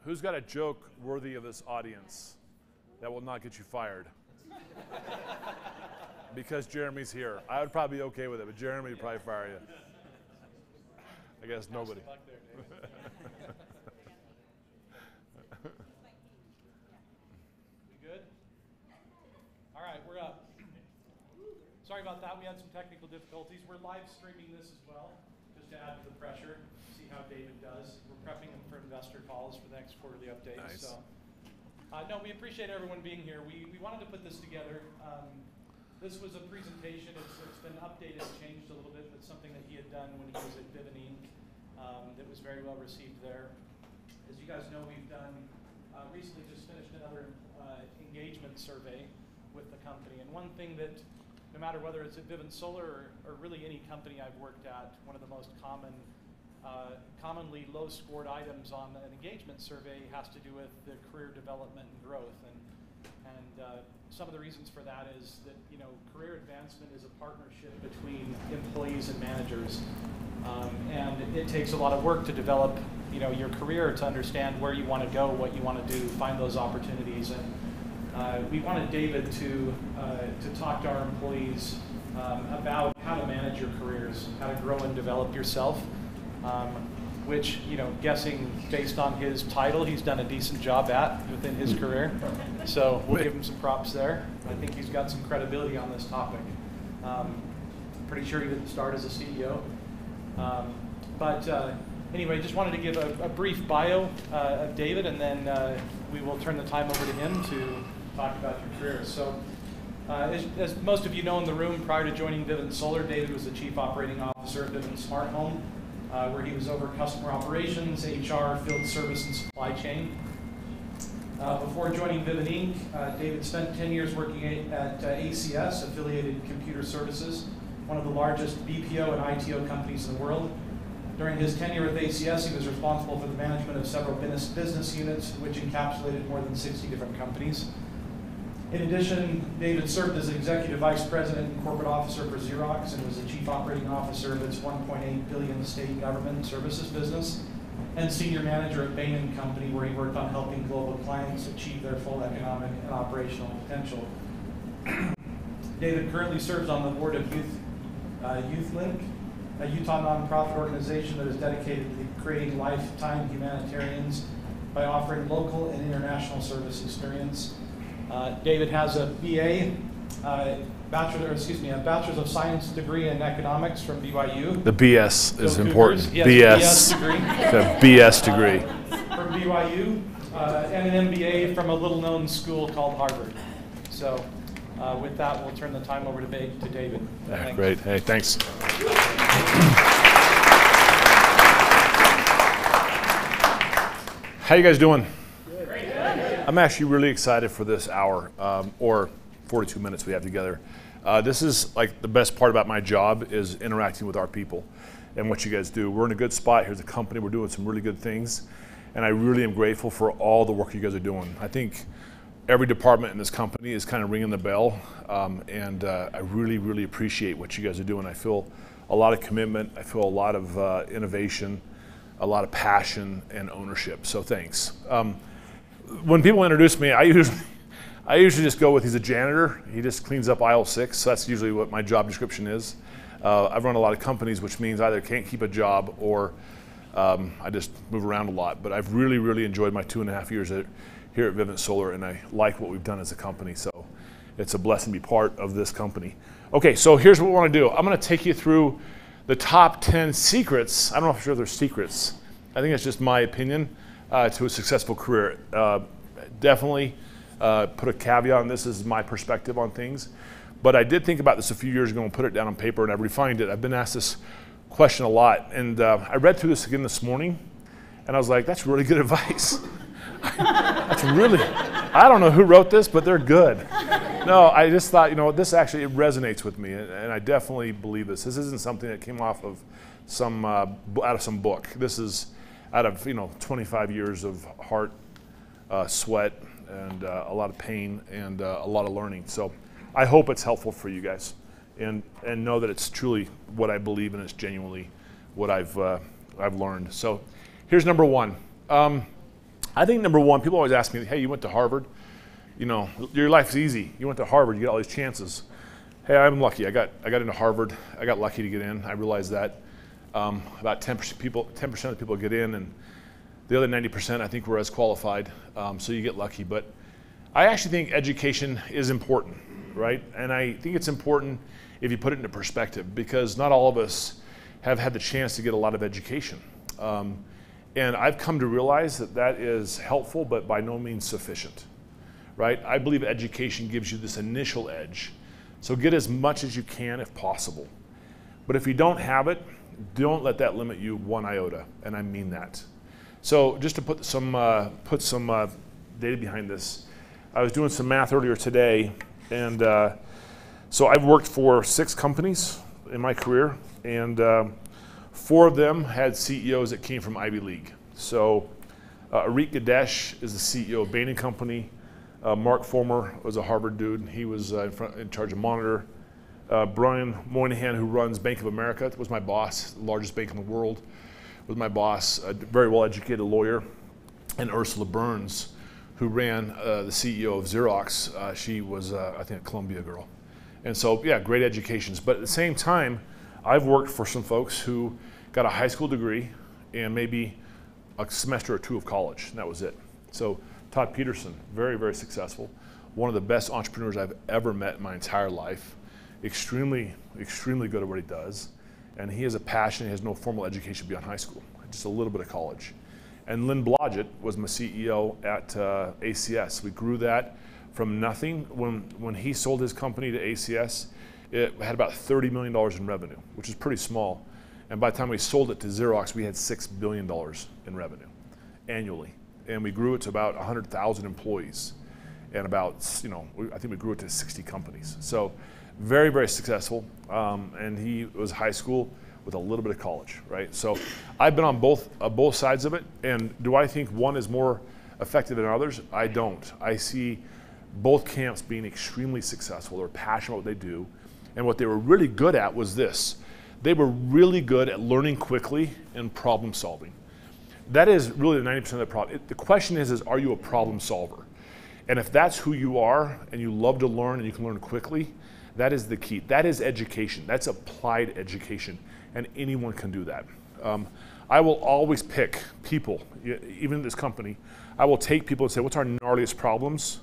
Who's got a joke worthy of this audience that will not get you fired? Because Jeremy's here. I would probably be okay with it, but Jeremy would probably fire you. I guess nobody. We good? All right, we're up. Sorry about that. We had some technical difficulties. We're live streaming this as well, just to add to the pressure. See how David does. We're prepping him for investor calls for the next quarterly update. Nice. So, no, we appreciate everyone being here. We wanted to put this together. This was a presentation. It's been updated and changed a little bit, but something that he had done when he was at Vivint that was very well received there. As you guys know, we've done recently just finished another engagement survey with the company. And one thing that, no matter whether it's at Vivint.Solar or really any company I've worked at, one of the most commonly low-scored items on an engagement survey has to do with the career development and growth. And some of the reasons for that is that, you know, career advancement is a partnership between employees and managers. And it takes a lot of work to develop, you know, your career, to understand where you want to go, what you want to do, find those opportunities. And we wanted David to talk to our employees about how to manage your careers, how to grow and develop yourself, which, you know, guessing based on his title, he's done a decent job at within his career. So we'll give him some props there. I think he's got some credibility on this topic. Pretty sure he didn't start as a CEO. Anyway, just wanted to give a brief bio of David, and then we will turn the time over to him to talk about your career. So, as most of you know in the room, prior to joining Vivint.Solar, David was the Chief Operating Officer at Vivint Smart Home, where he was over customer operations, HR, field service, and supply chain. Before joining Vivint Inc., David spent 10 years working at ACS, Affiliated Computer Services, one of the largest BPO and ITO companies in the world. During his tenure with ACS, he was responsible for the management of several business units, which encapsulated more than 60 different companies. In addition, David served as Executive Vice President and Corporate Officer for Xerox and was the Chief Operating Officer of its $1.8 billion state government services business, and Senior Manager at Bain & Company, where he worked on helping global clients achieve their full economic and operational potential. David currently serves on the board of YouthLink, a Utah nonprofit organization that is dedicated to creating lifetime humanitarians by offering local and international service experience. David has a Bachelor's of Science degree in economics from BYU. The BS is important. Yes, BS degree. The BS degree. From BYU, and an MBA from a little-known school called Harvard. So, with that, we'll turn the time over to David. Great. Hey, thanks. How you guys doing? I'm actually really excited for this hour, or 42 minutes we have together. This is like the best part about my job is interacting with our people and what you guys do. We're in a good spot. Here's a company. We're doing some really good things. And I really am grateful for all the work you guys are doing. I think every department in this company is kind of ringing the bell. I really, really appreciate what you guys are doing. I feel a lot of commitment. I feel a lot of innovation, a lot of passion and ownership. So thanks. When people introduce me, I usually just go with he's a janitor. He just cleans up aisle 6. So that's usually what my job description is. I've run a lot of companies, which means either can't keep a job or I just move around a lot. But I've really, really enjoyed my 2.5 years here at Vivint.Solar, and I like what we've done as a company. So it's a blessing to be part of this company. Okay, so here's what we want to do. I'm going to take you through the top 10 secrets. I don't know if they're secrets. I think it's just my opinion to a successful career. Definitely put a caveat on this. This is my perspective on things. But I did think about this a few years ago and put it down on paper, and I've refined it. I've been asked this question a lot. And I read through this again this morning, and I was like, that's really good advice. That's really, I don't know who wrote this, but they're good. No, I just thought, you know, this actually, it resonates with me, and I definitely believe this. This isn't something that came off of some, out of some book. This is out of, 25 years of heart, sweat, and a lot of pain, and a lot of learning. So I hope it's helpful for you guys, and know that it's truly what I believe, and it's genuinely what I've learned. So here's number one. I think number one, people always ask me, hey, you went to Harvard? You know, your life's easy. You went to Harvard, you get all these chances. Hey, I'm lucky. I got into Harvard. I got lucky to get in. I realized that about 10% of the people get in, and the other 90% I think were as qualified. So you get lucky. But I actually think education is important, right? And I think it's important if you put it into perspective, because not all of us have had the chance to get a lot of education. And I've come to realize that that is helpful, but by no means sufficient, right? I believe education gives you this initial edge. So get as much as you can if possible. But if you don't have it, don't let that limit you one iota, and I mean that. So just to put some data behind this, I was doing some math earlier today, and so I've worked for 6 companies in my career, and 4 of them had CEOs that came from Ivy League. So Arik Gadesh is the CEO of Bain & Company. Mark Former was a Harvard dude. He was in charge of Monitor. Brian Moynihan, who runs Bank of America, was my boss, the largest bank in the world, was my boss, a very well-educated lawyer. And Ursula Burns, who ran the CEO of Xerox. She was, I think, a Columbia girl. And so, yeah, great educations. But at the same time, I've worked for some folks who got a high school degree and maybe a semester or 2 of college, and that was it. So Todd Peterson, very, very successful. One of the best entrepreneurs I've ever met in my entire life. Extremely, extremely good at what he does. And he has a passion. He has no formal education beyond high school, just a little bit of college. And Lynn Blodgett was my CEO at ACS. We grew that from nothing. When he sold his company to ACS, it had about $30 million in revenue, which is pretty small. And by the time we sold it to Xerox, we had $6 billion in revenue annually. And we grew it to about 100,000 employees. And about, I think we grew it to 60 companies. So very, very successful. And he was high school with a little bit of college, right? So I've been on both sides of it. And do I think one is more effective than others? I don't. I see both camps being extremely successful. They're passionate about what they do. And what they were really good at was this. They were really good at learning quickly and problem solving. That is really the 90% of the problem. The question is are you a problem solver? And if that's who you are and you love to learn and you can learn quickly, that is the key. That is education. That's applied education. And anyone can do that. I will always pick people, even in this company, I will take people and say, what's our gnarliest problems?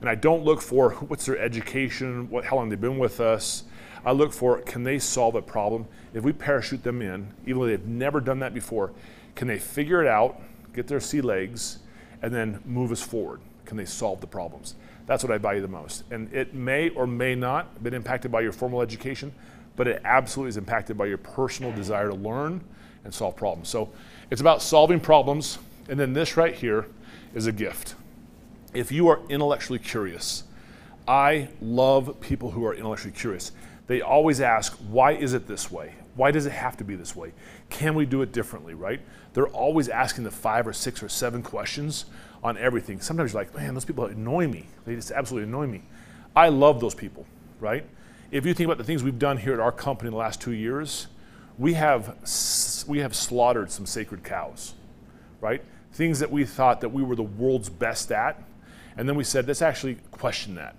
And I don't look for what's their education, how long they've been with us. I look for, can they solve a problem? If we parachute them in, even though they've never done that before, can they figure it out, get their sea legs, and then move us forward? Can they solve the problems? That's what I value the most. And it may or may not have been impacted by your formal education, but it absolutely is impacted by your personal desire to learn and solve problems. So it's about solving problems, and then this right here is a gift. If you are intellectually curious, I love people who are intellectually curious. They always ask, why is it this way? Why does it have to be this way? Can we do it differently, right? They're always asking the 5 or 6 or 7 questions on everything. Sometimes you're like, man, those people annoy me. They just absolutely annoy me. I love those people, right? If you think about the things we've done here at our company in the last 2 years, we have slaughtered some sacred cows, right? Things that we thought that we were the world's best at, and then we said, let's actually question that.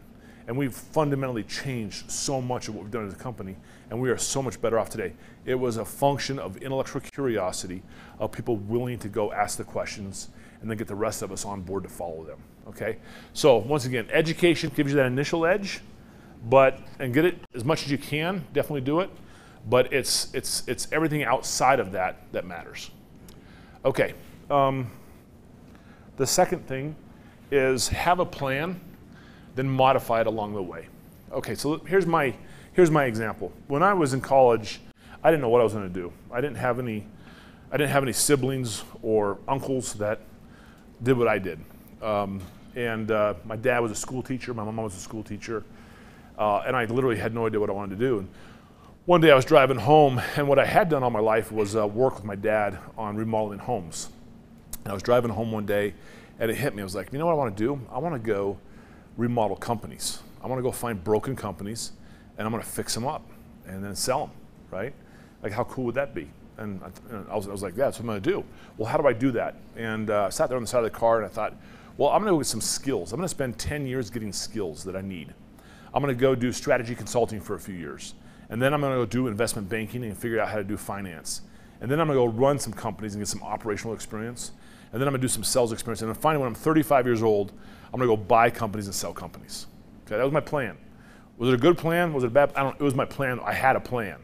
And we've fundamentally changed so much of what we've done as a company, and we are so much better off today. It was a function of intellectual curiosity, of people willing to go ask the questions, and then get the rest of us on board to follow them, okay? So once again, education gives you that initial edge, and get it as much as you can, definitely do it, but it's everything outside of that that matters. Okay, the second thing is have a plan, then modify it along the way. Okay, so here's my example. When I was in college, I didn't know what I was going to do. I didn't have any siblings or uncles that did what I did. My dad was a school teacher. My mom was a school teacher. And I literally had no idea what I wanted to do. And one day I was driving home, and what I had done all my life was work with my dad on remodeling homes. And I was driving home one day, and it hit me. I was like, you know what I want to do? I want to go remodel companies. I want to go find broken companies, and I'm going to fix them up and then sell them, right? Like, how cool would that be? And I was like, yeah, that's what I'm going to do. Well, how do I do that? And I sat there on the side of the car and I thought, well, I'm going to go get some skills. I'm going to spend 10 years getting skills that I need. I'm going to go do strategy consulting for a few years. And then I'm going to go do investment banking and figure out how to do finance. And then I'm going to go run some companies and get some operational experience. And then I'm going to do some sales experience. And then finally, when I'm 35 years old, I'm going to go buy companies and sell companies. Okay, that was my plan. Was it a good plan? Was it a bad? I don't know. It was my plan. I had a plan.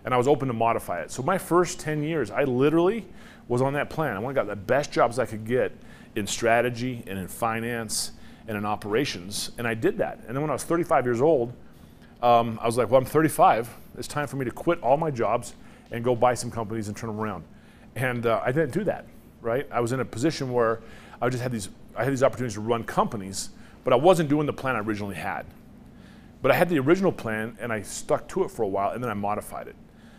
And I was open to modify it. So my first 10 years, I literally was on that plan. I went and got the best jobs I could get in strategy and in finance and in operations, and I did that. And then when I was 35 years old, I was like, well, I'm 35. It's time for me to quit all my jobs and go buy some companies and turn them around. And I didn't do that, right? I was in a position where I had these opportunities to run companies, but I wasn't doing the plan I originally had. But I had the original plan, and I stuck to it for a while, and then I modified it.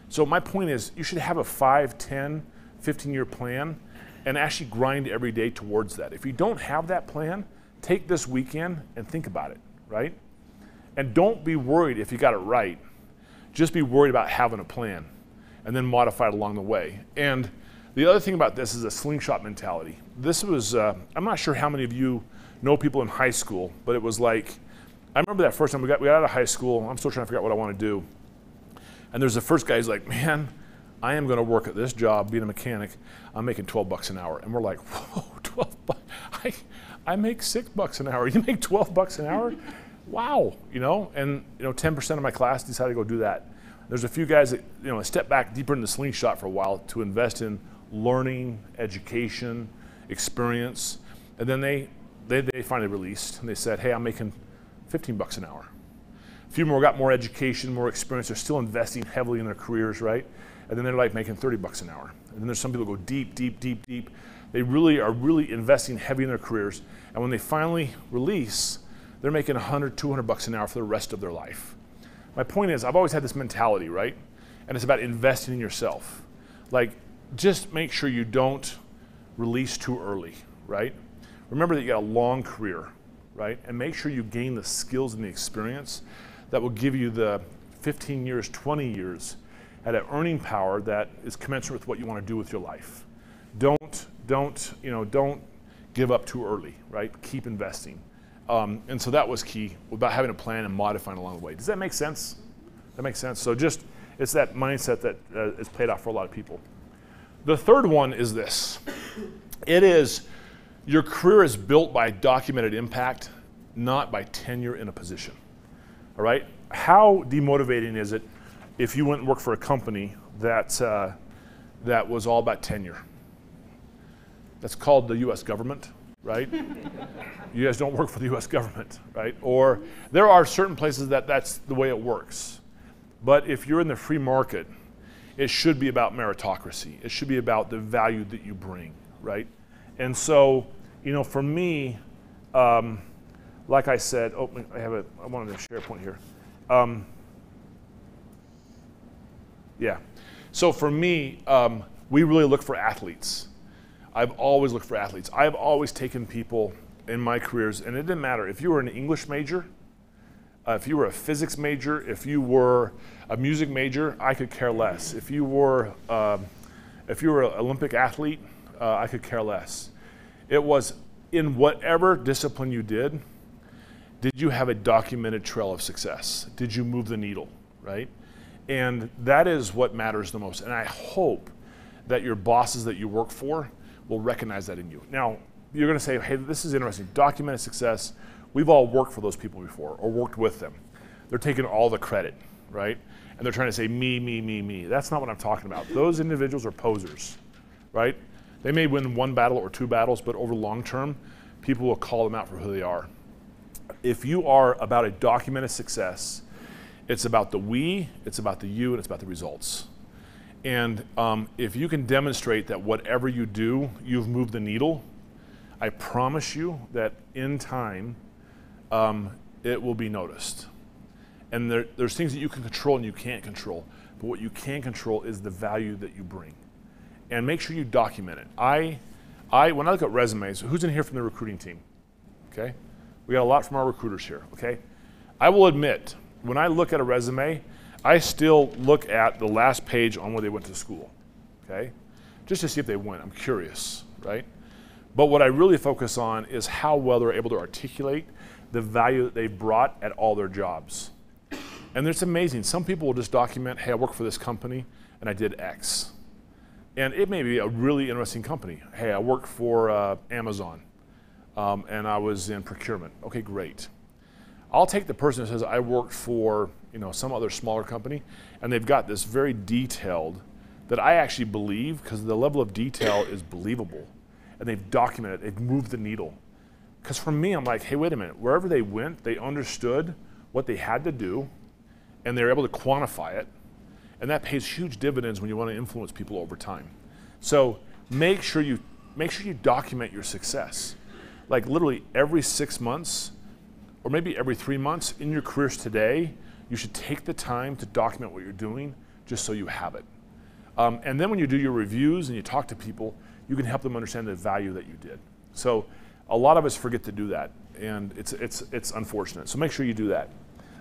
So my point is, you should have a 5, 10, 15-year plan and actually grind every day towards that. If you don't have that plan, take this weekend and think about it, right? And don't be worried if you got it right. Just be worried about having a plan and then modify it along the way. And the other thing about this is a slingshot mentality. This was, I'm not sure how many of you know people in high school, but it was like, I remember that first time we got out of high school. I'm still trying to figure out what I want to do. And there's the first guy who's like, man, I am going to work at this job, being a mechanic. I'm making $12 an hour. And we're like, whoa, 12 bucks. I make $6 an hour. You make $12 an hour? Wow, And 10% of my class decided to go do that. There's a few guys that step back deeper into the slingshot for a while to invest in learning, education, experience, and then they finally released and they said, hey, I'm making $15 an hour. A few more got more education, more experience. They're still investing heavily in their careers, right? And then they're like making $30 an hour. And then there's some people who go deep, deep, deep, deep. They really are investing heavy in their careers. And when they finally release, they're making $100, $200 an hour for the rest of their life. My point is, I've always had this mentality, right? And it's about investing in yourself. Like, just make sure you don't release too early, right? Remember that you got a long career, right? And make sure you gain the skills and the experience that will give you the 15 years, 20 years at an earning power that is commensurate with what you want to do with your life. Don't give up too early, right? Keep investing. And so that was key about having a plan and modifying along the way. Does that make sense? That makes sense. So it's that mindset that is paid off for a lot of people. The third one is this. It is your career is built by documented impact, not by tenure in a position. All right? How demotivating is it if you went and worked for a company that was all about tenure? That's called the U.S. government, right? You guys don't work for the U.S. government, right? Or there are certain places that's the way it works. But if you're in the free market, it should be about meritocracy. It should be about the value that you bring, right? And so, for me, like I said, I wanted to share a point here. Yeah. So for me, we really look for athletes. I've always looked for athletes. I've always taken people in my careers, and it didn't matter if you were an English major, if you were a physics major, if you were a music major, I could care less. If you were an Olympic athlete, I could care less. It was in whatever discipline you did you have a documented trail of success? Did you move the needle, right? And that is what matters the most. And I hope that your bosses that you work for will recognize that in you. Now, you're going to say, hey, this is interesting. Documented success. We've all worked for those people before or worked with them. They're taking all the credit, right? And they're trying to say me, me, me, me. That's not what I'm talking about. Those individuals are posers, right? They may win one battle or two battles, but over long term, people will call them out for who they are. If you are about a documented success, it's about the we, it's about the you, and it's about the results. And if you can demonstrate that whatever you do, you've moved the needle, I promise you that in time, it will be noticed. And there's things that you can control and you can't control. But what you can control is the value that you bring. And make sure you document it. When I look at resumes, who's in here from the recruiting team? Okay? We got a lot from our recruiters here, okay? I will admit, when I look at a resume, I still look at the last page on where they went to school. okay? Just to see if they went. I'm curious, right? But what I really focus on is how well they're able to articulate the value that they brought at all their jobs. And it's amazing. Some people will just document, hey, I work for this company and I did X. And it may be a really interesting company. Hey, I work for Amazon and I was in procurement. Okay, great. I'll take the person that says I worked for some other smaller company and they've got this very detailed that I actually believe because the level of detail is believable. And they've documented, they've moved the needle. Because for me, I'm like, hey, wait a minute. Wherever they went, they understood what they had to do, and they're able to quantify it. And that pays huge dividends when you want to influence people over time. So make sure you document your success. Like literally every 6 months, or maybe every 3 months in your careers today, you should take the time to document what you're doing just so you have it. And then when you do your reviews and you talk to people, you can help them understand the value that you did. So a lot of us forget to do that, and it's unfortunate. So make sure you do that.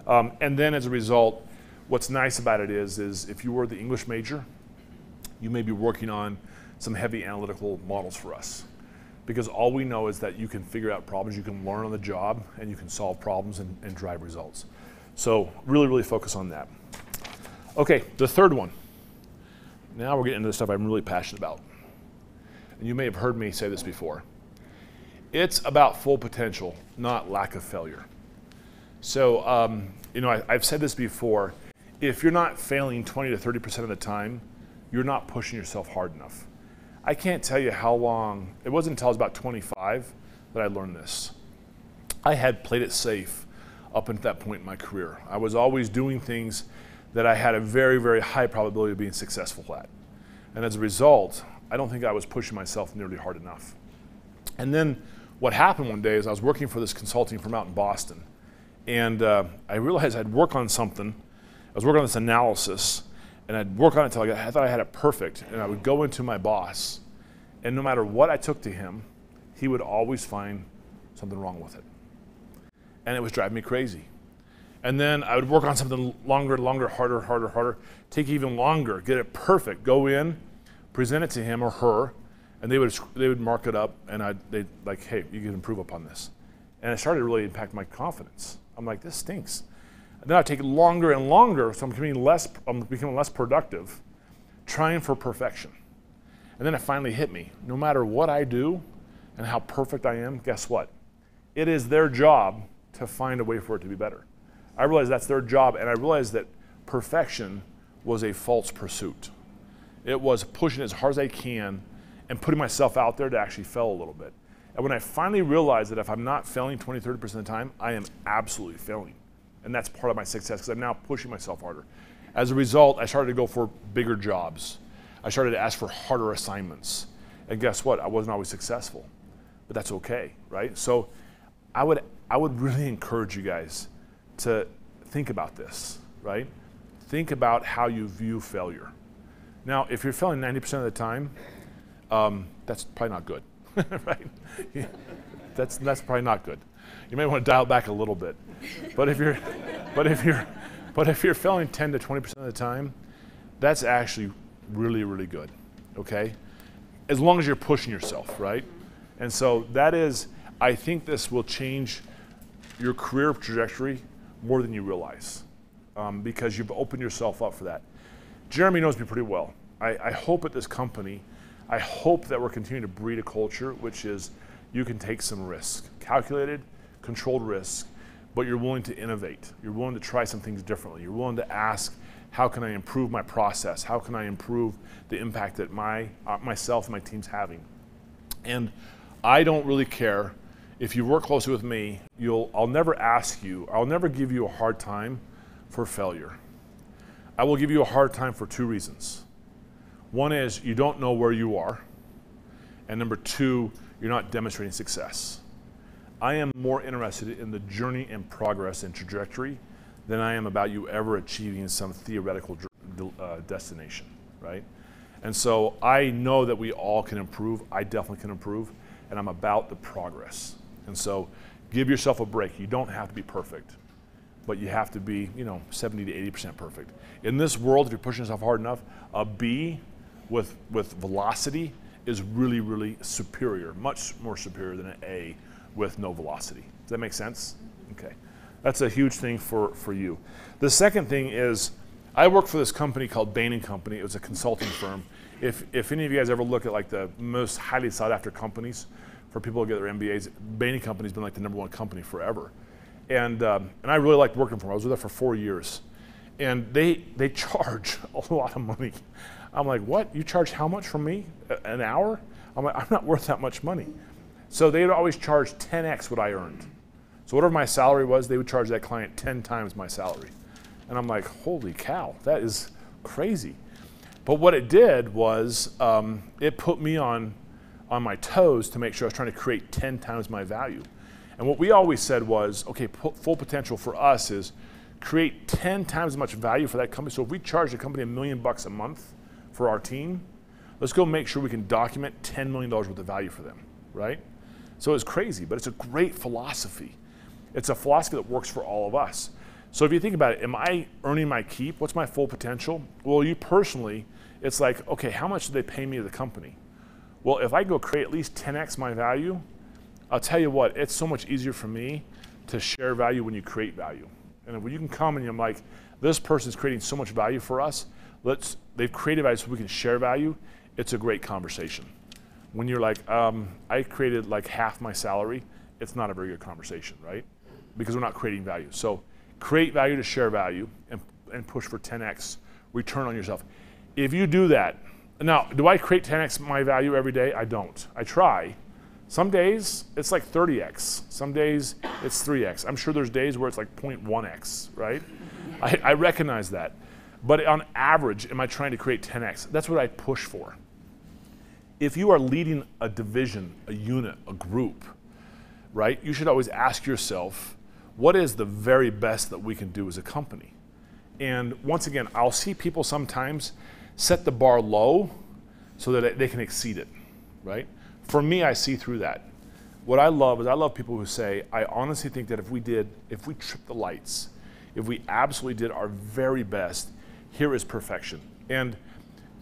And then as a result, what's nice about it is if you were the English major, you may be working on some heavy analytical models for us. Because all we know is that you can figure out problems, you can learn on the job, and you can solve problems and drive results. So really, really focus on that. Okay, the third one. Now we're getting into the stuff I'm really passionate about. And you may have heard me say this before. It's about full potential, not lack of failure. So, I've said this before. If you're not failing 20 to 30% of the time, you're not pushing yourself hard enough. I can't tell you how long, it wasn't until I was about 25 that I learned this. I had played it safe up until that point in my career. I was always doing things that I had a very, very high probability of being successful at. And as a result, I don't think I was pushing myself nearly hard enough. And then what happened one day is I was working for this consulting firm out in Boston. And I realized I'd work on something. I was working on this analysis, and I'd work on it until I thought I had it perfect. And I would go into my boss, and no matter what I took to him, he would always find something wrong with it. And it was driving me crazy. And then I would work on something longer, harder, take even longer, get it perfect, go in, present it to him or her, and they would mark it up, and they'd like, hey, you can improve upon this. And it started to really impact my confidence. I'm like, this stinks. And then I'd take longer and longer, so I'm becoming less productive, trying for perfection. And then it finally hit me. No matter what I do and how perfect I am, guess what? It is their job to find a way for it to be better. I realized that's their job, and I realized that perfection was a false pursuit. It was pushing as hard as I can and putting myself out there to actually fail a little bit. And when I finally realized that if I'm not failing 20, 30% of the time, I am absolutely failing. And that's part of my success because I'm now pushing myself harder. As a result, I started to go for bigger jobs. I started to ask for harder assignments. And guess what? I wasn't always successful, but that's okay, right? So I would really encourage you guys to think about this, right? Think about how you view failure. Now, if you're failing 90% of the time, that's probably not good, right? That's probably not good. You may want to dial back a little bit. But if you're failing 10 to 20% of the time, that's actually really, really good, okay? As long as you're pushing yourself, right? And so I think this will change your career trajectory more than you realize because you've opened yourself up for that. Jeremy knows me pretty well. I hope at this company, I hope that we're continuing to breed a culture which is you can take some risk, calculated, controlled risk, but you're willing to innovate. You're willing to try some things differently. You're willing to ask, how can I improve my process? How can I improve the impact that myself and my team's having? And I don't really care. If you work closely with me, I'll never give you a hard time for failure. I will give you a hard time for two reasons. One is you don't know where you are, and number two, you're not demonstrating success. I am more interested in the journey and progress and trajectory than I am about you ever achieving some theoretical destination, right? And so I know that we all can improve. I definitely can improve, and I'm about the progress. And so give yourself a break. You don't have to be perfect, but you have to be, 70 to 80% perfect. In this world, if you're pushing yourself hard enough, a B with velocity is really, really superior, much more superior than an A with no velocity. Does that make sense? Okay. That's a huge thing for you. The second thing is, I work for this company called Bain & Company. It was a consulting firm. If any of you guys ever look at like the most highly sought after companies for people to get their MBAs, Bain & Company's been like the #1 company forever. And I really liked working for them. I was with them for 4 years. And they charge a lot of money. I'm like, what? You charge how much from me? An hour? I'm like, I'm not worth that much money. So they'd always charge 10x what I earned. So whatever my salary was, they would charge that client 10 times my salary. And I'm like, holy cow, that is crazy. But what it did was it put me on my toes to make sure I was trying to create 10 times my value. And what we always said was, okay, full potential for us is create 10 times as much value for that company. So if we charge the company $1 million a month for our team, let's go make sure we can document $10 million worth of value for them, right? So it's crazy, but it's a great philosophy. It's a philosophy that works for all of us. So if you think about it, am I earning my keep? What's my full potential? Well, you personally, it's like, okay, how much do they pay me as a company? Well, if I go create at least 10x my value, I'll tell you what, it's so much easier for me to share value when you create value. And when you can come and you're like, this person's creating so much value for us, they've created value so we can share value, it's a great conversation. When you're like, I created like half my salary, it's not a very good conversation, right? Because we're not creating value. So create value to share value and push for 10x return on yourself. If you do that, now, do I create 10x my value every day? I don't. I try. Some days it's like 30x. Some days it's 3x. I'm sure there's days where it's like 0.1x, right? I recognize that. But on average, am I trying to create 10x? That's what I push for. If you are leading a division, a unit, a group, right, you should always ask yourself, what is the very best that we can do as a company? And once again, I'll see people sometimes set the bar low so that they can exceed it, right? For me, I see through that. What I love is I love people who say, I honestly think that if we tripped the lights, if we absolutely did our very best, here is perfection. And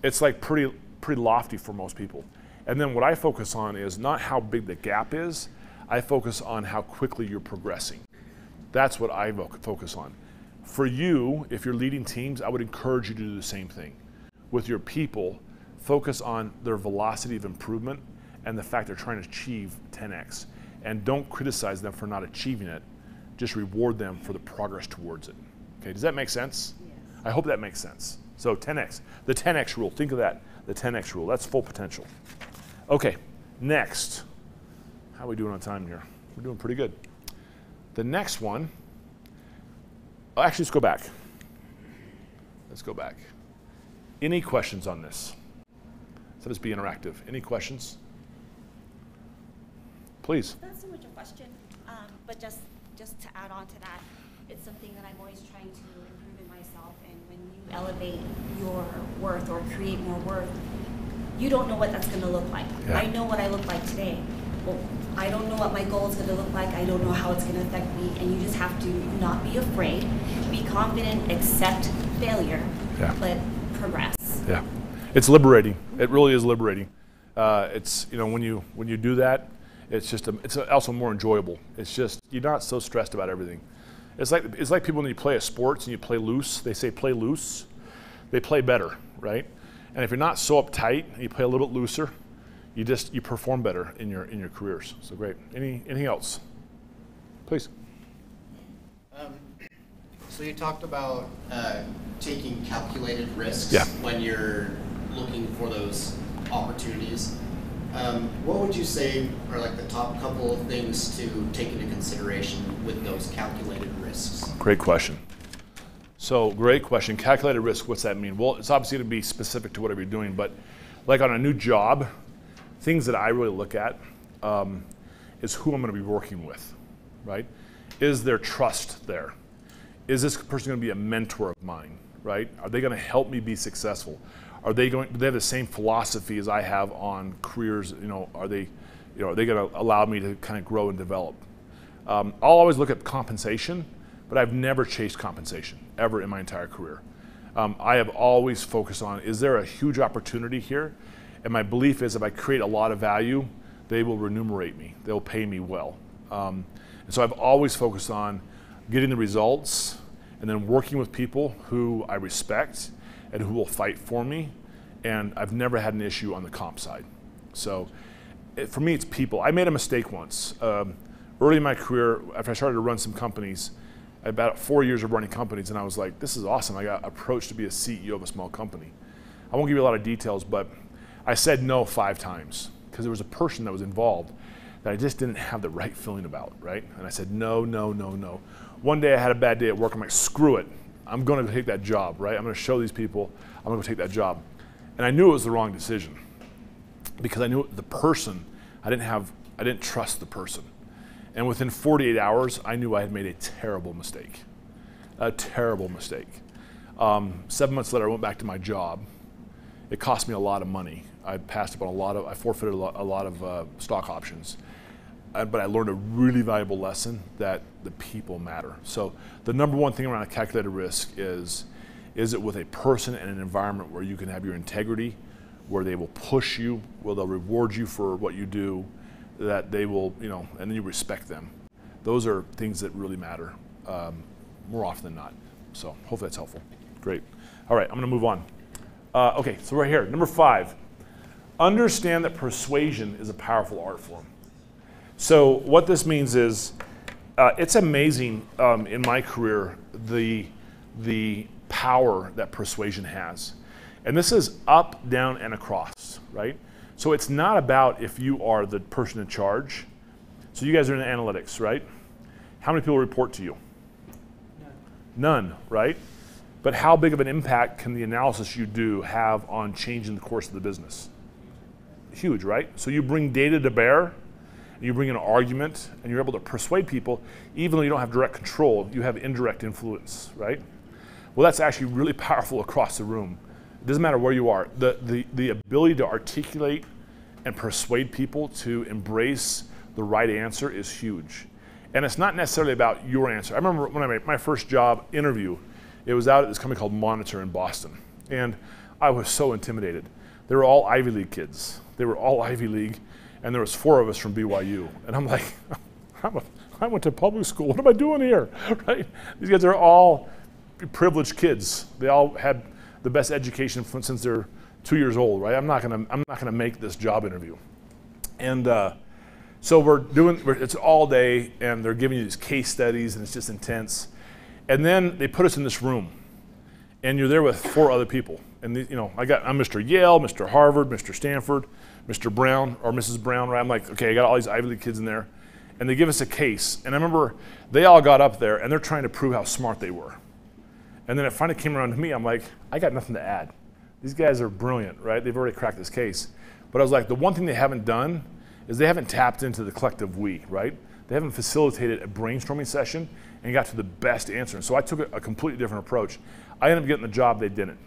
it's like pretty lofty for most people. And then what I focus on is not how big the gap is, I focus on how quickly you're progressing. That's what I focus on. For you, if you're leading teams, I would encourage you to do the same thing. With your people, focus on their velocity of improvement and the fact they're trying to achieve 10x. And don't criticize them for not achieving it, just reward them for the progress towards it. Okay, does that make sense? Yes. I hope that makes sense. So 10x, the 10x rule, think of that, the 10x rule, that's full potential. Okay, next, how are we doing on time here? We're doing pretty good. The next one, actually let's go back. Let's go back. Any questions on this? So let's be interactive. Any questions? Please. Not so much a question, but just to add on to that, it's something that I'm always trying to improve in myself. And when you elevate your worth or create more worth, you don't know what that's going to look like. Yeah. I know what I look like today. Well, I don't know what my goal is going to look like. I don't know how it's going to affect me. And you just have to not be afraid, be confident, accept failure, yeah, but progress. Yeah, it's liberating. It really is liberating. It's, you know, when you do that, it's just it's also more enjoyable. It's just you're not so stressed about everything. It's like people when you play a sports and you play loose. They say play loose, they play better, right? And if you're not so uptight and you play a little bit looser, you perform better in your careers. So great. Anything else? Please. So you talked about taking calculated risks, yeah, when you're looking for those opportunities. What would you say are like the top couple of things to take into consideration with those calculated risks? Great question. So great question. Calculated risk, what's that mean? Well, it's obviously going to be specific to whatever you're doing, but like on a new job, things that I really look at is who I'm going to be working with, right? Is there trust there? Is this person going to be a mentor of mine, right? Are they going to help me be successful? Do they have the same philosophy as I have on careers? You know, are they going to allow me to kind of grow and develop? I'll always look at compensation, but I've never chased compensation ever in my entire career. I have always focused on, is there a huge opportunity here? And my belief is if I create a lot of value, they will remunerate me. They'll pay me well. And so I've always focused on getting the results and then working with people who I respect and who will fight for me. And I've never had an issue on the comp side. So for me, it's people. I made a mistake once. Early in my career, after I started to run some companies, about 4 years of running companies, and I was like, this is awesome. I got approached to be a CEO of a small company. I won't give you a lot of details, but I said no 5 times because there was a person that was involved that I just didn't have the right feeling about, right? And I said no, no, no, no. One day I had a bad day at work. I'm like, screw it. I'm going to take that job, right? I'm going to show these people I'm going to take that job. And I knew it was the wrong decision because I knew the person, I didn't trust the person. And within 48 hours, I knew I had made a terrible mistake. A terrible mistake. 7 months later, I went back to my job. It cost me a lot of money. I passed up on I forfeited a lot of stock options. But I learned a really valuable lesson that the people matter. So the number one thing around a calculated risk is it with a person and an environment where you can have your integrity, where they will push you, where they'll reward you for what you do, that they will, and then you respect them. Those are things that really matter more often than not. So hopefully that's helpful. Great. All right, I'm going to move on. Okay, so right here, number 5. Understand that persuasion is a powerful art form. So what this means is, it's amazing in my career the power that persuasion has. And this is up, down, and across, right? So it's not about if you are the person in charge. So you guys are in analytics, right? How many people report to you? None, right? But how big of an impact can the analysis you do have on changing the course of the business? Huge, right? So you bring data to bear, and you bring an argument, and you're able to persuade people, even though you don't have direct control, you have indirect influence, right? Well, that's actually really powerful across the room. It doesn't matter where you are. The ability to articulate and persuade people to embrace the right answer is huge. And it's not necessarily about your answer. I remember when I made my first job interview, it was out at this company called Monitor in Boston. And I was so intimidated. They were all Ivy League kids. They were all Ivy League, and there was 4 of us from BYU. And I'm like, I went to public school. What am I doing here, right? These guys are all privileged kids. They all had the best education since they're 2 years old, right? I'm not gonna make this job interview. And so it's all day, and they're giving you these case studies, and it's just intense. And then they put us in this room, and you're there with 4 other people. And I'm Mr. Yale, Mr. Harvard, Mr. Stanford, Mr. Brown, or Mrs. Brown, right? I'm like, okay, I got all these Ivy League kids in there. And they give us a case. And I remember they all got up there, and they're trying to prove how smart they were. And then it finally came around to me. I'm like, I got nothing to add. These guys are brilliant, right? They've already cracked this case. But I was like, the one thing they haven't done is they haven't tapped into the collective we, right? They haven't facilitated a brainstorming session and got to the best answer. And so I took a completely different approach. I ended up getting the job, they didn't.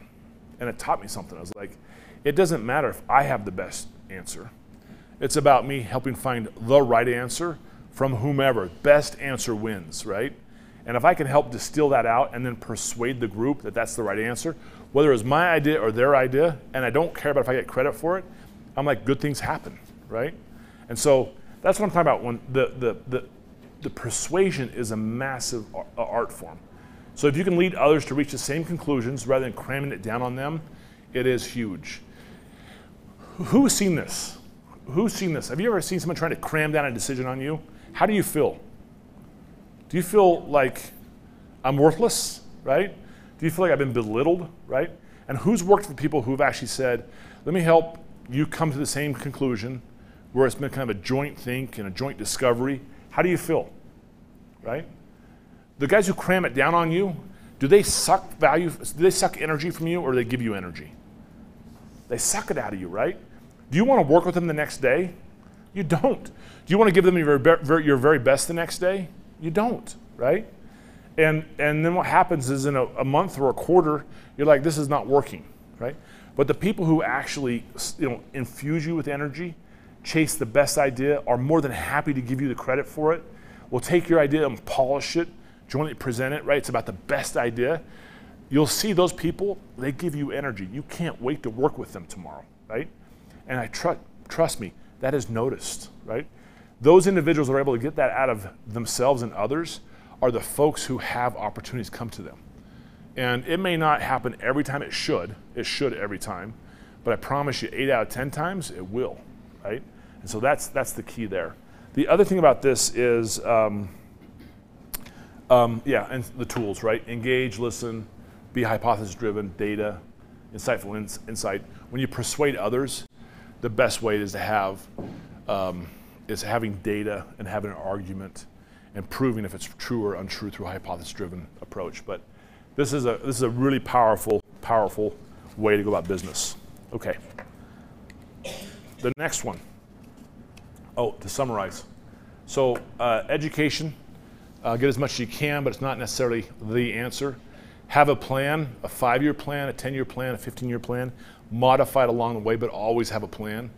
And it taught me something. I was like, it doesn't matter if I have the best answer. It's about me helping find the right answer from whomever. Best answer wins, right? And if I can help distill that out and then persuade the group that that's the right answer, whether it's my idea or their idea, and I don't care about if I get credit for it, I'm like, good things happen, right? And so that's what I'm talking about when the persuasion is a massive art form. So if you can lead others to reach the same conclusions rather than cramming it down on them, it is huge. Who's seen this? Who's seen this? Have you ever seen someone trying to cram down a decision on you? How do you feel? Do you feel like I'm worthless, right? Do you feel like I've been belittled, right? And who's worked with people who've actually said, let me help you come to the same conclusion, where it's been kind of a joint think and a joint discovery? How do you feel, right? The guys who cram it down on you, do they suck value, do they suck energy from you, or do they give you energy? They suck it out of you, right? Do you want to work with them the next day? You don't. Do you want to give them your very best the next day? You don't, right? And then what happens is in a month or a quarter, you're like, this is not working, right? But the people who actually infuse you with energy, chase the best idea, are more than happy to give you the credit for it, will take your idea and polish it, jointly present it, right? It's about the best idea. you'll see those people, they give you energy. You can't wait to work with them tomorrow, right? And I trust me, that is noticed, right? Those individuals that are able to get that out of themselves and others are the folks who have opportunities come to them. And it may not happen every time. It should every time, but I promise you 8 out of 10 times it will, right? And so that's the key there. The other thing about this is, and the tools, right? Engage, listen, be hypothesis-driven, data, insightful insight. When you persuade others, the best way is to have is having data and having an argument and proving if it's true or untrue through a hypothesis-driven approach. But this is a really powerful way to go about business. Okay. The next one. Oh, to summarize. So education, get as much as you can, but it's not necessarily the answer. Have a plan, a 5-year plan, a 10-year plan, a 15-year plan. Modify it along the way, but always have a plan.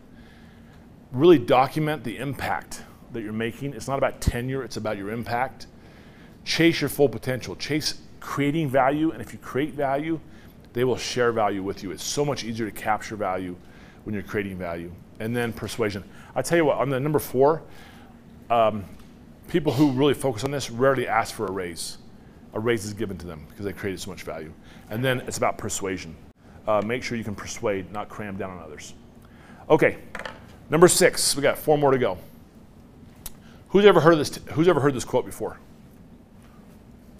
Really document the impact that you're making. It's not about tenure, it's about your impact. Chase your full potential. Chase creating value, and if you create value, they will share value with you. It's so much easier to capture value when you're creating value. And then persuasion. I tell you what, on the number 4, people who really focus on this rarely ask for a raise. A raise is given to them because they created so much value. And then it's about persuasion. Make sure you can persuade, not cram down on others. Okay, number 6, we got 4 more to go. Who's ever heard this quote before?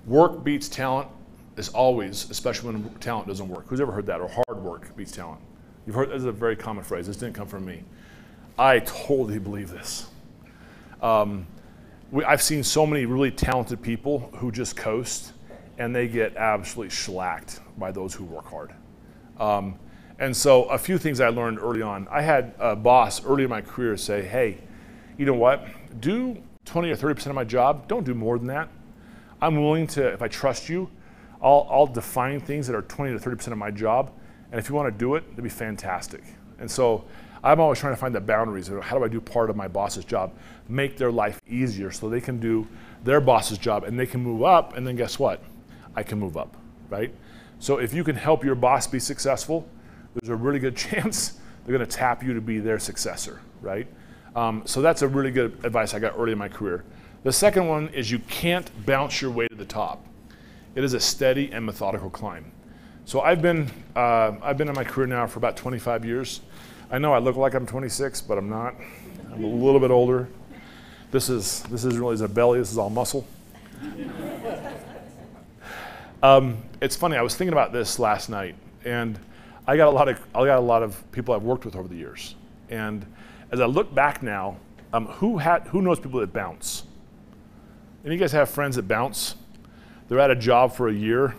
Work beats talent is always, especially when talent doesn't work. Who's ever heard that? Or hard work beats talent. You've heard, this is a very common phrase. This didn't come from me. I totally believe this. I've seen so many really talented people who just coast, and they get absolutely shellacked by those who work hard. And so a few things I learned early on. I had a boss early in my career say, hey, you know what? Do 20 or 30% of my job. Don't do more than that. I'm willing to, if I trust you, I'll define things that are 20 to 30% of my job. And if you want to do it, it'd be fantastic. And so I'm always trying to find the boundaries. How do I do part of my boss's job? Make their life easier so they can do their boss's job and they can move up, and then guess what? I can move up, right? So if you can help your boss be successful, there's a really good chance they're going to tap you to be their successor, right? So that's a really good advice I got early in my career. The second one is you can't bounce your way to the top. It is a steady and methodical climb. So I've been in my career now for about 25 years. I know I look like I'm 26, but I'm not. I'm a little bit older. This is really a belly. This is all muscle. It's funny. I was thinking about this last night, and I got a lot of people I've worked with over the years. And as I look back now, who knows people that bounce? Any of you guys have friends that bounce? They're at a job for a year,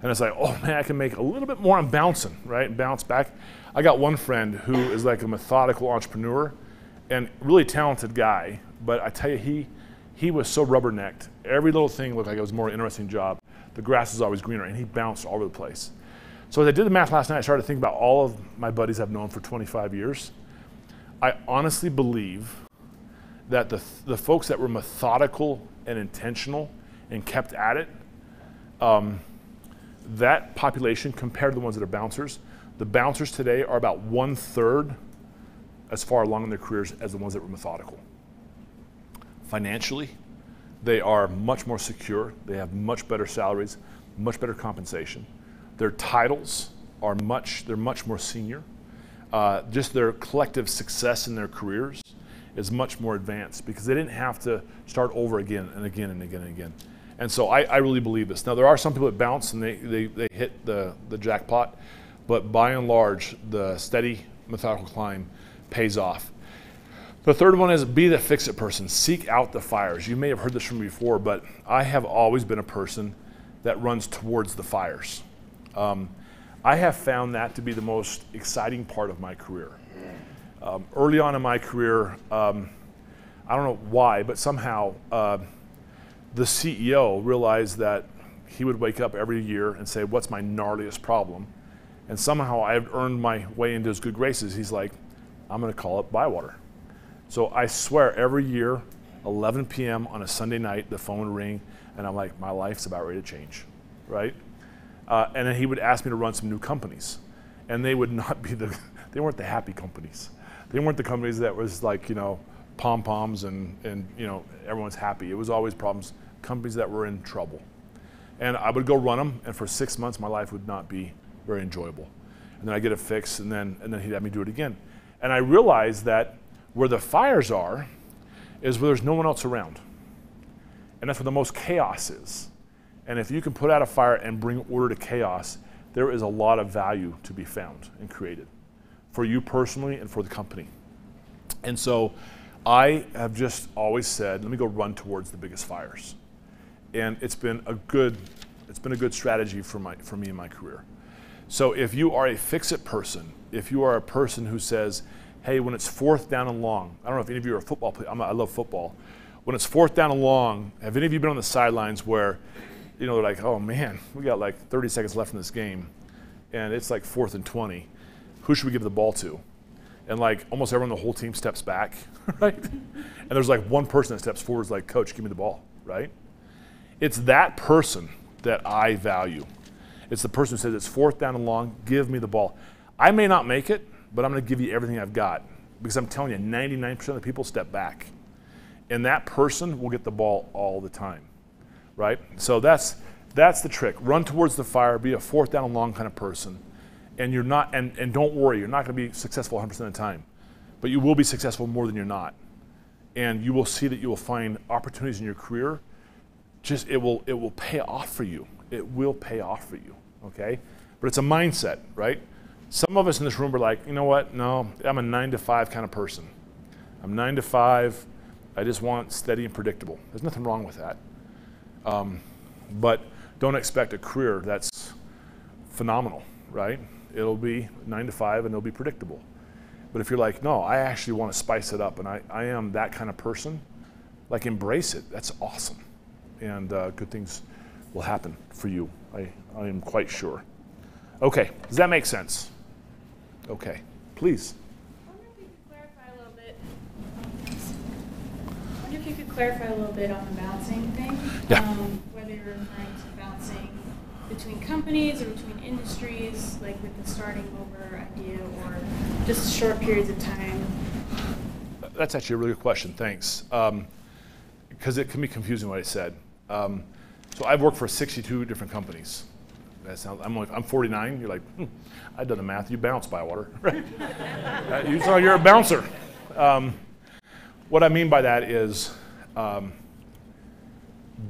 and it's like, oh man, I can make a little bit more on bouncing, right? And bounce back. I got one friend who is like a methodical entrepreneur and really talented guy, but I tell you, he was so rubbernecked. Every little thing looked like it was a more interesting job. The grass is always greener, and he bounced all over the place. So as I did the math last night, I started to think about all of my buddies I've known for 25 years. I honestly believe that the folks that were methodical and intentional and kept at it, that population compared to the ones that are bouncers, the bouncers today are about 1/3 as far along in their careers as the ones that were methodical. Financially, they are much more secure. They have much better salaries, much better compensation. Their titles are they're much more senior. Just their collective success in their careers is much more advanced because they didn't have to start over again and again and again and again. And so I really believe this. Now there are some people that bounce and they hit the jackpot, but by and large, the steady methodical climb pays off. The third one is be the fix-it person. Seek out the fires. You may have heard this from me before, but I have always been a person that runs towards the fires. I have found that to be the most exciting part of my career. Early on in my career, I don't know why, but somehow the CEO realized that he would wake up every year and say, what's my gnarliest problem? And somehow I had earned my way into his good graces. He's like, I'm going to call up Bywater. So I swear every year, 11 p.m. on a Sunday night, the phone would ring, and I'm like, my life's about ready to change, right? And then he would ask me to run some new companies. And they would not be they weren't the happy companies. They weren't the companies that was like, pom-poms and everyone's happy. It was always problems, companies that were in trouble. And I would go run them, and for 6 months my life would not be very enjoyable. And then I get it fixed, and then he'd have me do it again. And I realized that where the fires are is where there's no one else around. And that's where the most chaos is. And if you can put out a fire and bring order to chaos, there is a lot of value to be found and created for you personally and for the company. And so I have just always said, let me go run towards the biggest fires. And it's been a good strategy for me in my career. So if you are a fix-it person, if you are a person who says, hey, when it's 4th down and long, I don't know if any of you are a football player, I love football. When it's 4th down and long, have any of you been on the sidelines where, they're like, oh man, we got like 30 seconds left in this game, and it's like 4th and 20. Who should we give the ball to? And like almost everyone on the whole team steps back, right? And there's like one person that steps forward, is like, coach, give me the ball, right? It's that person that I value. It's the person who says it's 4th down and long, give me the ball. I may not make it, but I'm gonna give you everything I've got, because I'm telling you, 99% of the people step back. And that person will get the ball all the time, right? So that's the trick. Run towards the fire, be a 4th down and long kind of person. And you're not, and don't worry, you're not gonna be successful 100% of the time, but you will be successful more than you're not. And you will see that you will find opportunities in your career, it will pay off for you. It will pay off for you, okay? But it's a mindset, right? Some of us in this room are like, you know what, no, I'm a 9 to 5 kind of person. I'm 9 to 5, I just want steady and predictable. There's nothing wrong with that. But don't expect a career that's phenomenal, right? It'll be 9 to 5 and it'll be predictable. But if you're like, no, I actually want to spice it up and I am that kind of person, like embrace it, that's awesome. And good things will happen for you, I am quite sure. Okay, does that make sense? Okay, please. I wonder if you could clarify a little bit on the bouncing thing. Yeah. Whether you're referring to bouncing between companies or between industries, like with the starting over idea, or just short periods of time. That's actually a really good question, thanks. Because it can be confusing what I said. So I've worked for 62 different companies. I'm 49, you're like, I've done the math, you bounce, Bywater, right? You're a bouncer. What I mean by that is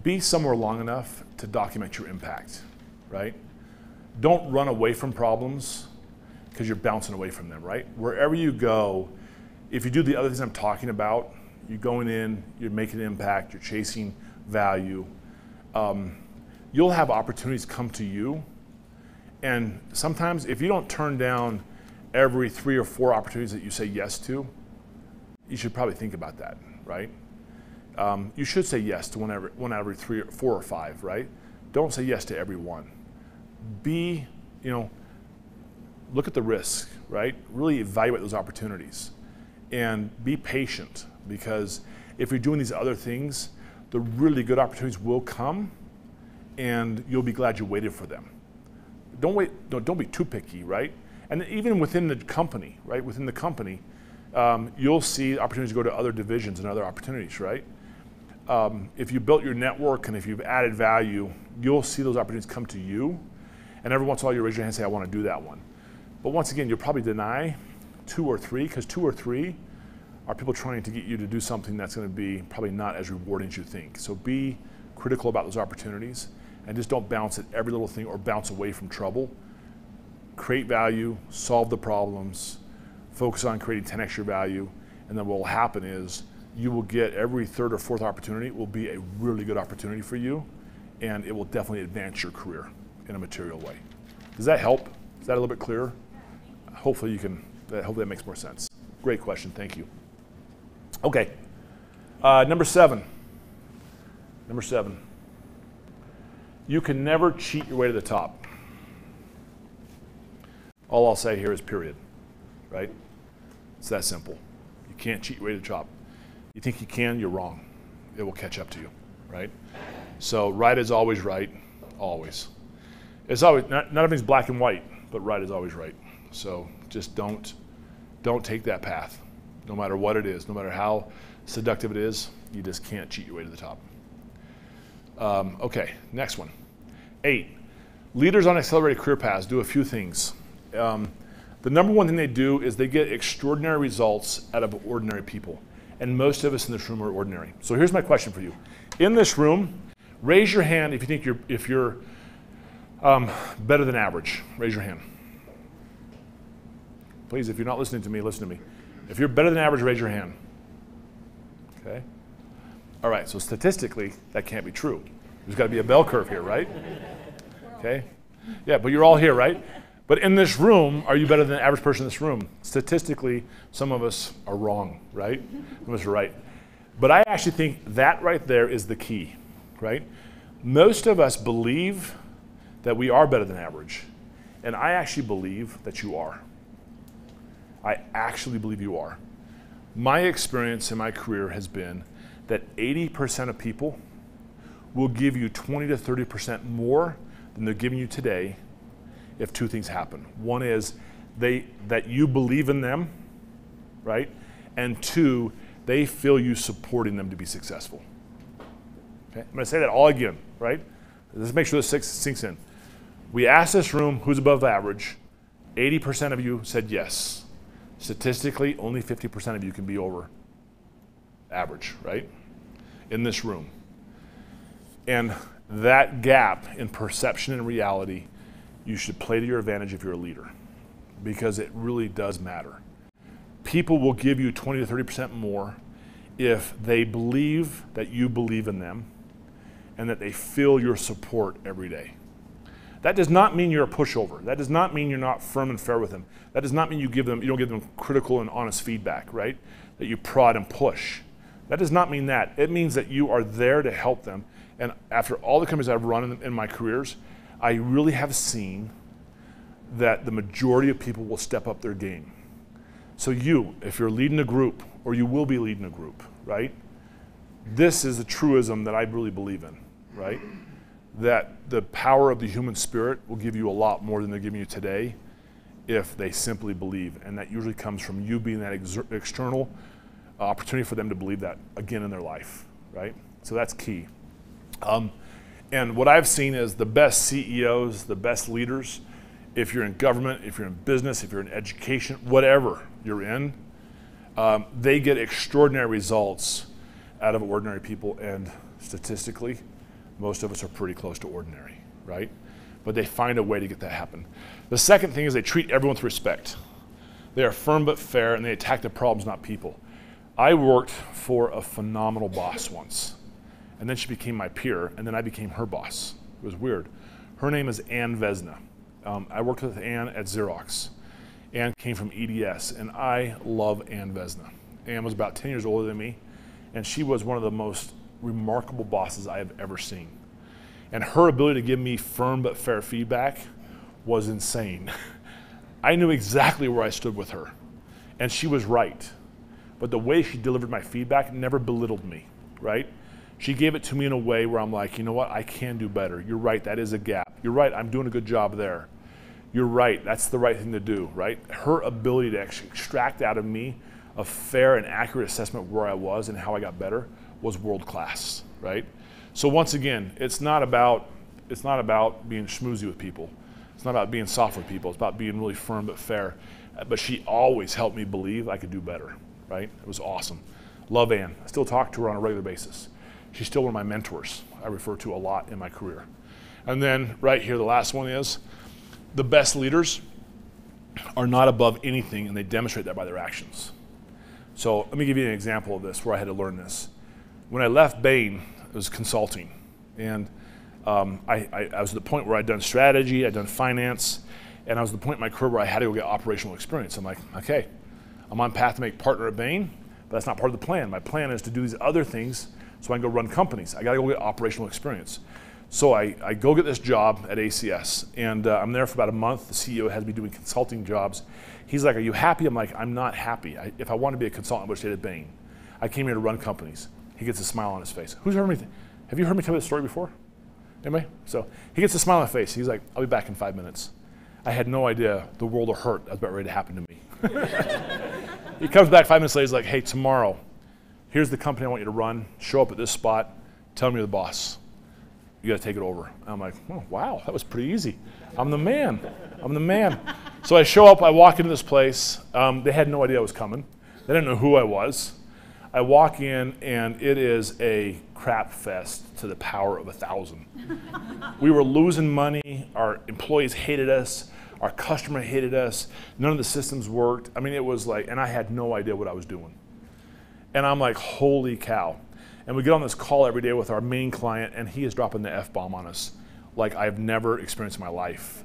be somewhere long enough to document your impact, right? Don't run away from problems because you're bouncing away from them, right? Wherever you go, if you do the other things I'm talking about, you're going in, you're making an impact, you're chasing value, you'll have opportunities come to you. And sometimes if you don't turn down every 3 or 4 opportunities that you say yes to, you should probably think about that, right? You should say yes to one out of every 3 or 4 or 5, right? Don't say yes to every one. Look at the risk, right? Really evaluate those opportunities and be patient, because if you're doing these other things, the really good opportunities will come and you'll be glad you waited for them. Don't be too picky, right? And even within the company, right? Within the company, you'll see opportunities go to other divisions and other opportunities, right? If you built your network and if you've added value, you'll see those opportunities come to you. And every once in a while you raise your hand and say, I want to do that one. But once again, you'll probably deny 2 or 3, because 2 or 3 are people trying to get you to do something that's going to be probably not as rewarding as you think. So be critical about those opportunities and just don't bounce at every little thing or bounce away from trouble. Create value, solve the problems, focus on creating 10x your value, and then what will happen is you will get every 3rd or 4th opportunity will be a really good opportunity for you, and it will definitely advance your career in a material way. Does that help? Is that a little bit clearer? Hopefully hopefully that makes more sense. Great question, thank you. Okay, number 7. Number 7. You can never cheat your way to the top. All I'll say here is period, right? It's that simple. You can't cheat your way to the top. You think you can, you're wrong. It will catch up to you, right? So right is always right, always. It's always, not everything's black and white, but right is always right. So just don't take that path, no matter what it is, no matter how seductive it is. You just can't cheat your way to the top. Okay, next one. 8, leaders on accelerated career paths do a few things. The number one thing they do is they get extraordinary results out of ordinary people. And most of us in this room are ordinary. So here's my question for you. In this room, raise your hand if you think you're better than average. Raise your hand. Please, if you're not listening to me, listen to me. If you're better than average, raise your hand. Okay? All right, so statistically, that can't be true. There's got to be a bell curve here, right? Okay? Yeah, but you're all here, right? But in this room, are you better than the average person in this room? Statistically, some of us are wrong, right? Some of us are right. But I actually think that right there is the key, right? Most of us believe that we are better than average. And I actually believe that you are. I actually believe you are. My experience in my career has been that 80% of people will give you 20 to 30% more than they're giving you today if two things happen. One is that you believe in them, right? And 2, they feel you supporting them to be successful. Okay? I'm gonna say that all again, right? Let's make sure this sinks in. We asked this room who's above average. 80% of you said yes. Statistically, only 50% of you can be over average, right? In this room. And that gap in perception and reality, you should play to your advantage if you're a leader, because it really does matter. People will give you 20 to 30% more if they believe that you believe in them and that they feel your support every day. That does not mean you're a pushover. That does not mean you're not firm and fair with them. That does not mean you don't give them critical and honest feedback, right? That you prod and push. That does not mean that. It means that you are there to help them. And after all the companies I've run in my careers, I really have seen that the majority of people will step up their game. So you, if you're leading a group, or you will be leading a group, right? This is a truism that I really believe in, right? That the power of the human spirit will give you a lot more than they're giving you today if they simply believe. And that usually comes from you being that external opportunity for them to believe that again in their life, right? So that's key. And what I've seen is the best CEOs, the best leaders, if you're in government, if you're in business, if you're in education, whatever you're in, they get extraordinary results out of ordinary people. And statistically, most of us are pretty close to ordinary, right? But they find a way to get that happen. The second thing is they treat everyone with respect. They are firm but fair, and they attack the problems, not people. I worked for a phenomenal boss once, and then she became my peer, and then I became her boss. It was weird. Her name is Ann Vesna. I worked with Ann at Xerox. Ann came from EDS, and I love Ann Vesna. Ann was about 10 years older than me, and she was one of the most remarkable bosses I have ever seen. And her ability to give me firm but fair feedback was insane. I knew exactly where I stood with her, and she was right. But the way she delivered my feedback never belittled me, right? She gave it to me in a way where I'm like, you know what, I can do better. You're right, that is a gap. You're right, I'm doing a good job there. You're right, that's the right thing to do, right? Her ability to actually extract out of me a fair and accurate assessment of where I was and how I got better was world class, right? So once again, it's not about being schmoozy with people. It's not about being soft with people. It's about being really firm but fair. But she always helped me believe I could do better, right? It was awesome. Love Ann. I still talk to her on a regular basis. She's still one of my mentors I refer to a lot in my career. And then right here, the last one is the best leaders are not above anything, and they demonstrate that by their actions. So let me give you an example of this where I had to learn this. When I left Bain, it was consulting. And I was at the point where I'd done strategy, I'd done finance, and I was at the point in my career where I had to go get operational experience. I'm like, okay, I'm on path to make partner at Bain, but that's not part of the plan. My plan is to do these other things so I can go run companies. I gotta go get operational experience. So I go get this job at ACS, and I'm there for about a month. The CEO has me doing consulting jobs. He's like, are you happy? I'm like, I'm not happy. If I want to be a consultant, I would have stayed at Bain. I came here to run companies. He gets a smile on his face. Who's heard me? Have you heard me tell this story before? Anybody? So he gets a smile on his face. He's like, I'll be back in 5 minutes. I had no idea the world of hurt that was about ready to happen to me. He comes back 5 minutes later. He's like, hey, tomorrow, here's the company I want you to run. Show up at this spot. Tell me you're the boss. You got to take it over. And I'm like, oh, wow, that was pretty easy. I'm the man. I'm the man. So I show up. I walk into this place. They had no idea I was coming. They didn't know who I was. I walk in, and it is a crap fest to the power of 1,000. We were losing money. Our employees hated us. Our customer hated us. None of the systems worked. I mean, it was like, and I had no idea what I was doing. And I'm like, holy cow. And we get on this call every day with our main client, and he is dropping the F-bomb on us like I've never experienced in my life.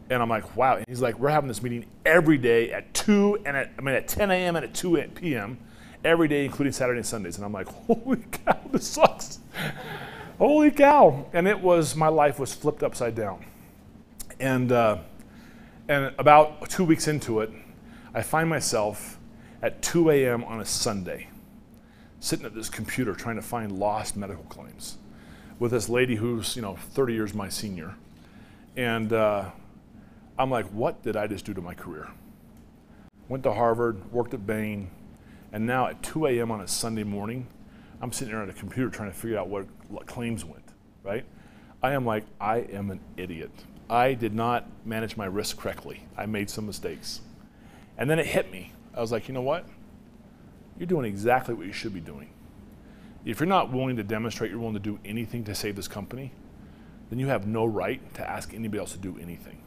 And I'm like, wow. And he's like, we're having this meeting every day at 10 a.m. and at 2 p.m. every day, including Saturday and Sundays. And I'm like, holy cow, this sucks. Holy cow. And my life was flipped upside down. And about 2 weeks into it, I find myself at 2 a.m. on a Sunday, sitting at this computer trying to find lost medical claims with this lady who's 30 years my senior. And I'm like, what did I just do to my career? Went to Harvard, worked at Bain, and now at 2 a.m. on a Sunday morning, I'm sitting there at a computer trying to figure out what claims went, right? I am an idiot. I did not manage my risk correctly. I made some mistakes. And then it hit me. I was like, you know what? You're doing exactly what you should be doing. If you're not willing to demonstrate you're willing to do anything to save this company, then you have no right to ask anybody else to do anything.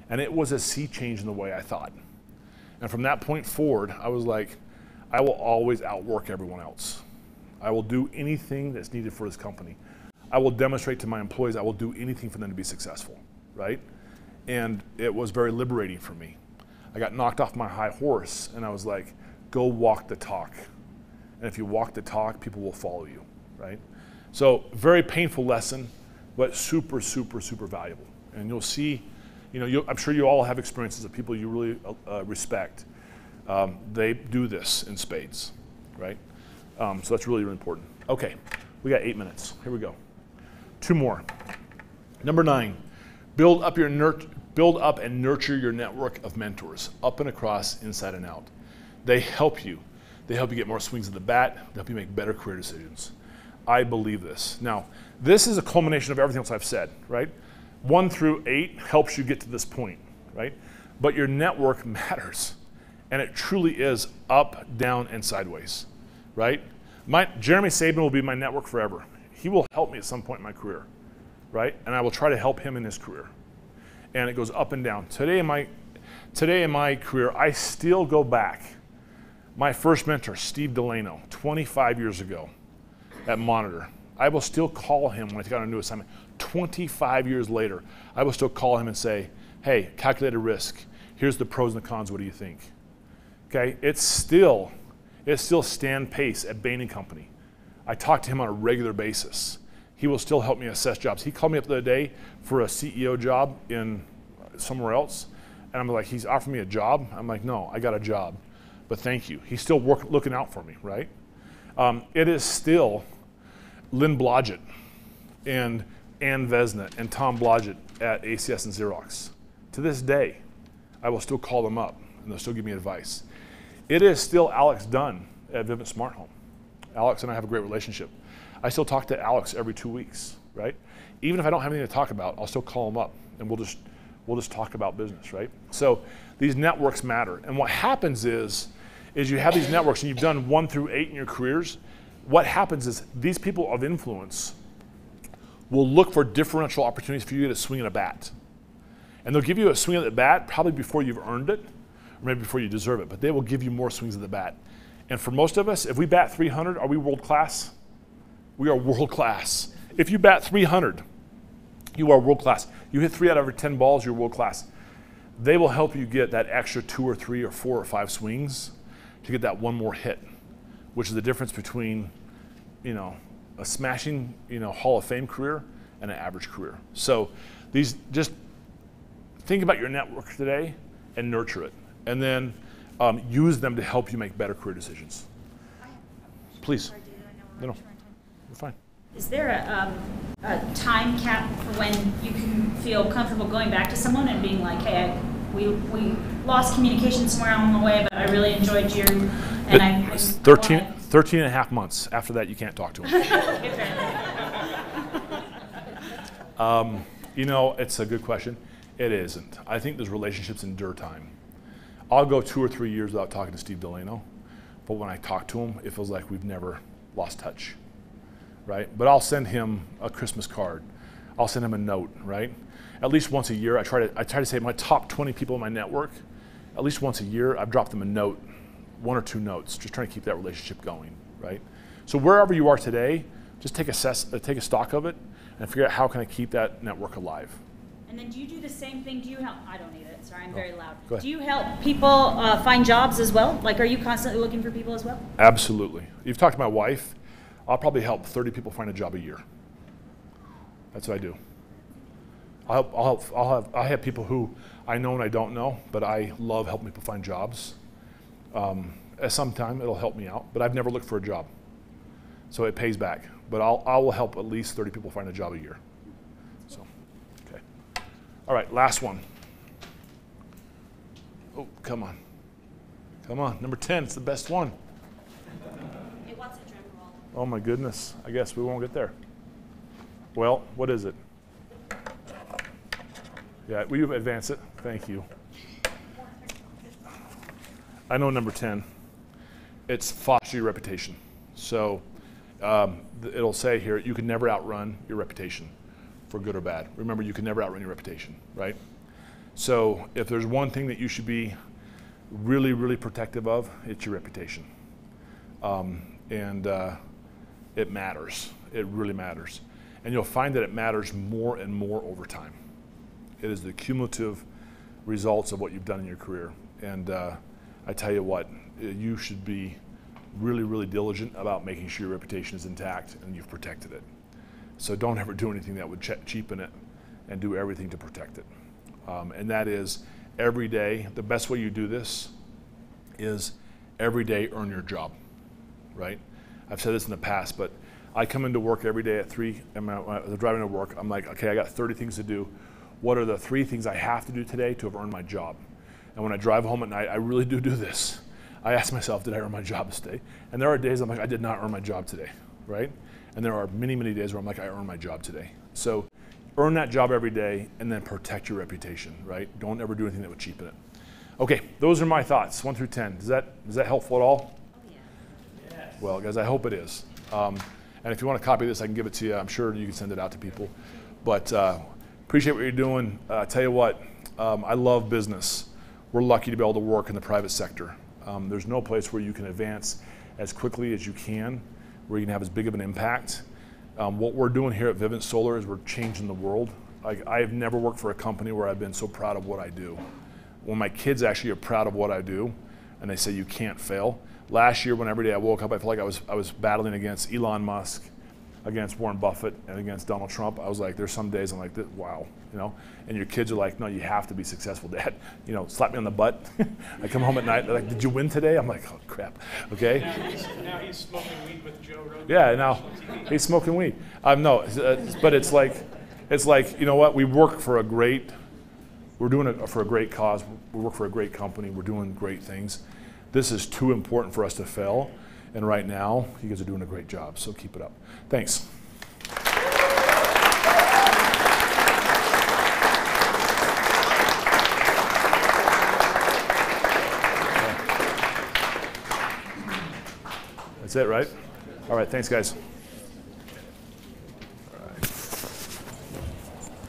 And it was a sea change in the way I thought. And from that point forward, I was like, I will always outwork everyone else. I will do anything that's needed for this company. I will demonstrate to my employees I will do anything for them to be successful, right? And it was very liberating for me. I got knocked off my high horse, and I was like, go walk the talk. And if you walk the talk, people will follow you, right? So very painful lesson, but super, super, super valuable. And you'll see, I'm sure you all have experiences of people you really respect. They do this in spades, right? So that's really, really important. Okay, we got 8 minutes. Here we go. 2 more. Number 9, build up and nurture your network of mentors, up and across, inside and out. They help you. They help you get more swings at the bat. They help you make better career decisions. I believe this. Now, this is a culmination of everything else I've said, right? 1 through 8 helps you get to this point, right? But your network matters. And it truly is up, down, and sideways, right? Jeremy Sabin will be my network forever. He will help me at some point in my career, right? And I will try to help him in his career. And it goes up and down. Today in my career, I still go back. My first mentor, Steve Delano, 25 years ago at Monitor. I will still call him when I take on a new assignment. 25 years later, I will still call him and say, hey, calculated risk. Here's the pros and the cons. What do you think? Okay, it's still Stan Pace at Bain & Company. I talk to him on a regular basis. He will still help me assess jobs. He called me up the other day for a CEO job in somewhere else, and I'm like, he's offering me a job? I'm like, no, I got a job, but thank you. He's still looking out for me, right? It is still Lynn Blodgett and Ann Vesna and Tom Blodgett at ACS and Xerox. To this day, I will still call them up, and they'll still give me advice. It is still Alex Dunn at Vivint Smart Home. Alex and I have a great relationship. I still talk to Alex every 2 weeks, right? Even if I don't have anything to talk about, I'll still call him up, and we'll just talk about business, right? So these networks matter. And what happens is you have these networks, and you've done 1 through 8 in your careers. What happens is these people of influence will look for differential opportunities for you to get a swing at a bat. And they'll give you a swing at the bat probably before you've earned it, or maybe before you deserve it, but they will give you more swings at the bat. And for most of us, if we bat 300, are we world class? We are world class. If you bat 300, you are world class. You hit 3 out of every 10 balls, you're world class. They will help you get that extra 2 or 3 or 4 or 5 swings to get that one more hit, which is the difference between, a smashing, Hall of Fame career and an average career. So just think about your network today and nurture it. And then use them to help you make better career decisions. Please. No, you're fine. Is there a time cap for when you can feel comfortable going back to someone and being like, hey, we lost communication somewhere along the way, but I really enjoyed you, and It's 13 and a half months. After that, you can't talk to them. You know, it's a good question. It isn't. I think those relationships endure time. I'll go 2 or 3 years without talking to Steve Delano, but when I talk to him, it feels like we've never lost touch, right? But I'll send him a Christmas card. I'll send him a note, right? At least once a year, I try to say my top 20 people in my network, at least once a year, I've dropped them a note, 1 or 2 notes, just trying to keep that relationship going, right? So wherever you are today, just take a stock of it and figure out how can I keep that network alive. And then do you do the same thing? Do you help, I don't need it, sorry, I'm very loud. Go ahead. Do you help people find jobs as well? Like, are you constantly looking for people as well? Absolutely. You've talked to my wife, I'll probably help 30 people find a job a year. That's what I do. I have people who I know and I don't know, but I love helping people find jobs. At some time it'll help me out, but I've never looked for a job. So it pays back. But I will help at least 30 people find a job a year. So, okay. All right, last one. Oh, come on. Come on, number 10, it's the best one. It wants a drum roll. Oh my goodness, I guess we won't get there. Well, what is it? Yeah, will you advance it? Thank you. I know number 10. It's foster your reputation. So it'll say here, you can never outrun your reputation, for good or bad. Remember, you can never outrun your reputation, right? So if there's one thing that you should be really, really protective of, it's your reputation. It matters. It really matters. And you'll find that it matters more and more over time. It is the cumulative results of what you've done in your career. And I tell you what, you should be really, really diligent about making sure your reputation is intact and you've protected it. So don't ever do anything that would cheapen it, and do everything to protect it. And that is every day, the best way you do this is every day earn your job, right? I've said this in the past, but I come into work every day at 3, I'm driving to work, I'm like, okay, I got 30 things to do. What are the 3 things I have to do today to have earned my job? And when I drive home at night, I really do this. I ask myself, did I earn my job today? And there are days I'm like, I did not earn my job today, right? And there are many, many days where I'm like, I earned my job today. So earn that job every day and then protect your reputation, right? Don't ever do anything that would cheapen it. Okay, those are my thoughts, 1 through 10. Is that helpful at all? Oh, yeah. Yes. Well, guys, I hope it is. And if you want to copy this, I can give it to you. I'm sure you can send it out to people. But appreciate what you're doing. Tell you what, I love business. We're lucky to be able to work in the private sector. There's no place where you can advance as quickly as you can, where you can have as big of an impact. What we're doing here at Vivint.Solar is we're changing the world. Like, I've never worked for a company where I've been so proud of what I do. When my kids actually are proud of what I do, and they say you can't fail. Last year, when every day I woke up, I felt like I was battling against Elon Musk, against Warren Buffett, and against Donald Trump. I was like, there's some days I'm like, wow, you know. And your kids are like, no, you have to be successful, Dad. You know, slap me on the butt. I come home at night, they're like, did you win today? I'm like, oh crap, okay. Now he's smoking weed with Joe Rogan. Yeah, now he's smoking weed. No, but it's like, you know what? We work for we're doing it for a great cause. We work for a great company. We're doing great things. This is too important for us to fail. And right now, you guys are doing a great job. So keep it up. Thanks. That's it, right? All right, thanks, guys.